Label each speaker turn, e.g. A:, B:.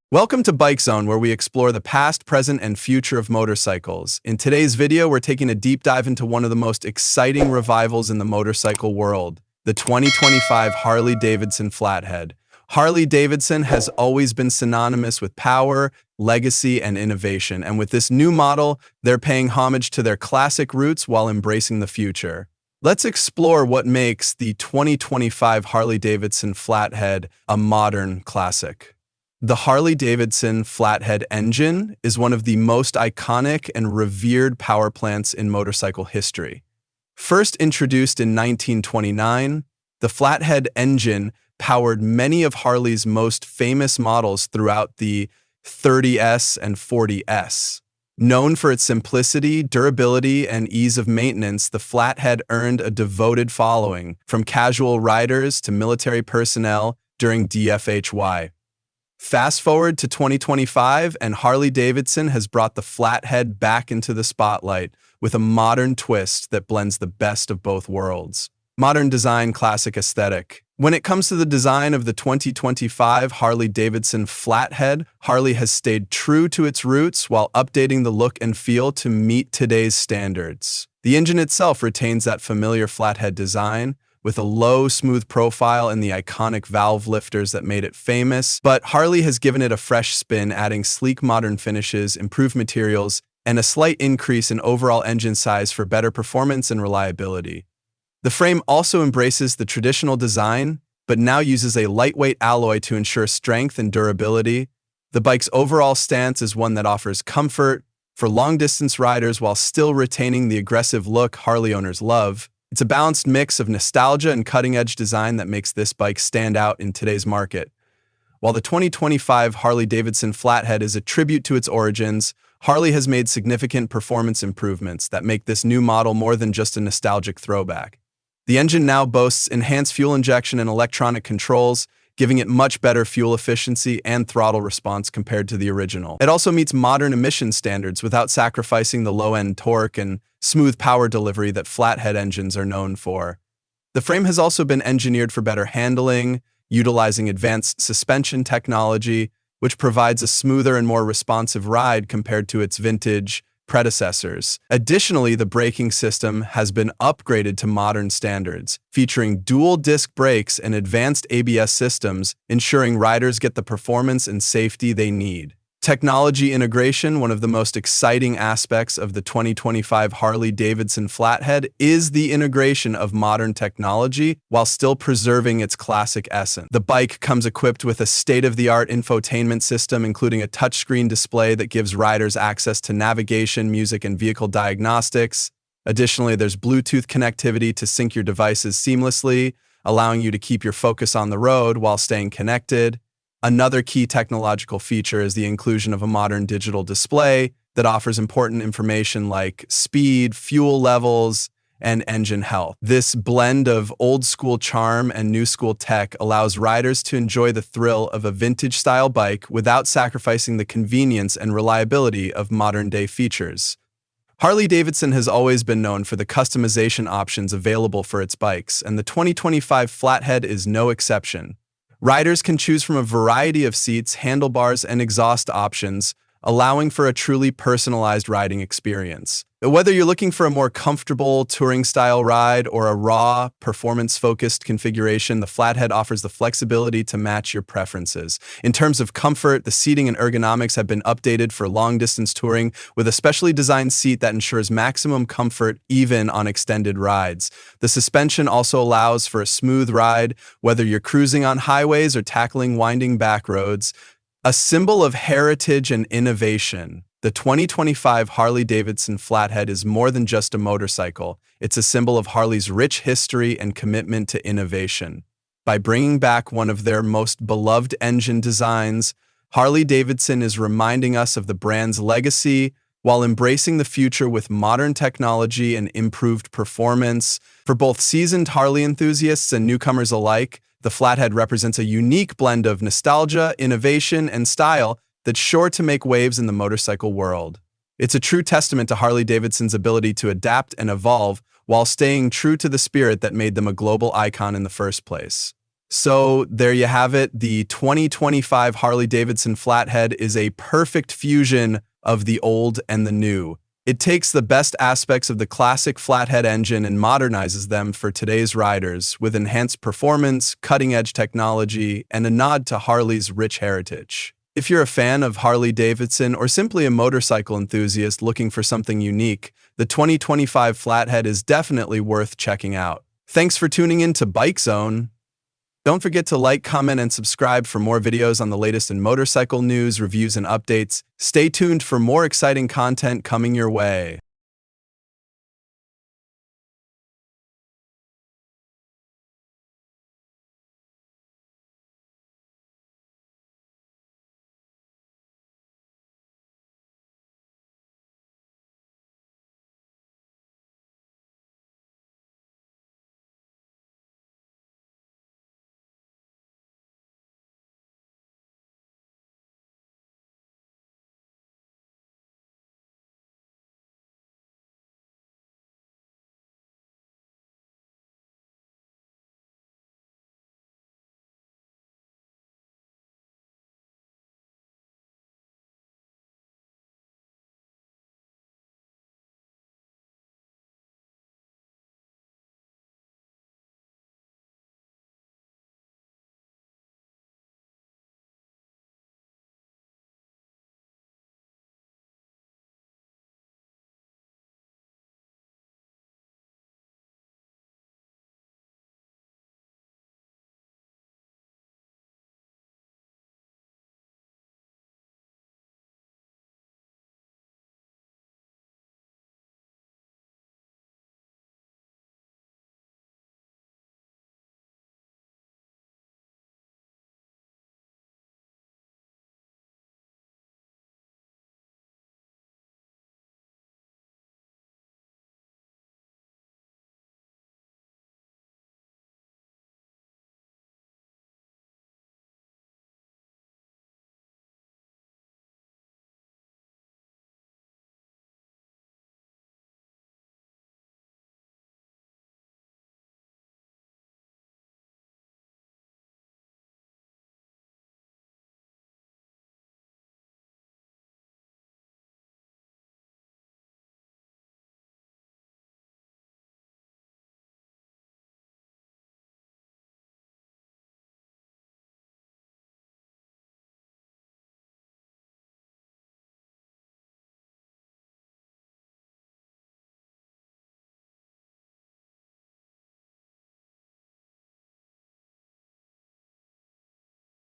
A: Welcome to Bike Zone, where we explore the past, present, and future of motorcycles. In today's video, we're taking a deep dive into one of the most exciting revivals in the motorcycle world, the 2025 Harley-Davidson Flathead. Harley-Davidson has always been synonymous with power, legacy, and innovation, and with this new model, they're paying homage to their classic roots while embracing the future. Let's explore what makes the 2025 Harley-Davidson Flathead a modern classic. The Harley-Davidson Flathead engine is one of the most iconic and revered power plants in motorcycle history. First introduced in 1929, the Flathead engine powered many of Harley's most famous models throughout the 30S and 40S. Known for its simplicity, durability, and ease of maintenance, the Flathead earned a devoted following, from casual riders to military personnel during DFHY. Fast forward to 2025, and Harley-Davidson has brought the Flathead back into the spotlight with a modern twist that blends the best of both worlds. Modern design, classic aesthetic. When it comes to the design of the 2025 Harley-Davidson Flathead, Harley has stayed true to its roots while updating the look and feel to meet today's standards. The engine itself retains that familiar Flathead design, with a low, smooth profile and the iconic valve lifters that made it famous, but Harley has given it a fresh spin, adding sleek modern finishes, improved materials, and a slight increase in overall engine size for better performance and reliability. The frame also embraces the traditional design, but now uses a lightweight alloy to ensure strength and durability. The bike's overall stance is one that offers comfort for long-distance riders while still retaining the aggressive look Harley owners love. It's a balanced mix of nostalgia and cutting-edge design that makes this bike stand out in today's market. While the 2025 Harley-Davidson Flathead is a tribute to its origins, Harley has made significant performance improvements that make this new model more than just a nostalgic throwback. The engine now boasts enhanced fuel injection and electronic controls, giving it much better fuel efficiency and throttle response compared to the original. It also meets modern emission standards without sacrificing the low-end torque and smooth power delivery that Flathead engines are known for. The frame has also been engineered for better handling, utilizing advanced suspension technology, which provides a smoother and more responsive ride compared to its vintage predecessors. Additionally, the braking system has been upgraded to modern standards, featuring dual-disc brakes and advanced ABS systems, ensuring riders get the performance and safety they need. Technology integration, one of the most exciting aspects of the 2025 Harley-Davidson Flathead, is the integration of modern technology while still preserving its classic essence. The bike comes equipped with a state-of-the-art infotainment system, including a touchscreen display that gives riders access to navigation, music, and vehicle diagnostics. Additionally, there's Bluetooth connectivity to sync your devices seamlessly, allowing you to keep your focus on the road while staying connected. Another key technological feature is the inclusion of a modern digital display that offers important information like speed, fuel levels, and engine health. This blend of old-school charm and new-school tech allows riders to enjoy the thrill of a vintage-style bike without sacrificing the convenience and reliability of modern-day features. Harley-Davidson has always been known for the customization options available for its bikes, and the 2025 Flathead is no exception. Riders can choose from a variety of seats, handlebars, and exhaust options, allowing for a truly personalized riding experience. Whether you're looking for a more comfortable touring-style ride or a raw, performance-focused configuration, the Flathead offers the flexibility to match your preferences. In terms of comfort, the seating and ergonomics have been updated for long-distance touring with a specially designed seat that ensures maximum comfort even on extended rides. The suspension also allows for a smooth ride, whether you're cruising on highways or tackling winding back roads. A symbol of heritage and innovation, the 2025 Harley-Davidson Flathead is more than just a motorcycle. It's a symbol of Harley's rich history and commitment to innovation. By bringing back one of their most beloved engine designs, Harley-Davidson is reminding us of the brand's legacy while embracing the future with modern technology and improved performance. For both seasoned Harley enthusiasts and newcomers alike, the Flathead represents a unique blend of nostalgia, innovation, and style that's sure to make waves in the motorcycle world. It's a true testament to Harley-Davidson's ability to adapt and evolve while staying true to the spirit that made them a global icon in the first place. So there you have it. The 2025 Harley-Davidson Flathead is a perfect fusion of the old and the new. It takes the best aspects of the classic Flathead engine and modernizes them for today's riders with enhanced performance, cutting-edge technology, and a nod to Harley's rich heritage. If you're a fan of Harley-Davidson or simply a motorcycle enthusiast looking for something unique, the 2025 Flathead is definitely worth checking out. Thanks for tuning in to Bike Zone. Don't forget to like, comment, and subscribe for more videos on the latest in motorcycle news, reviews, and updates. Stay tuned for more exciting content coming your way.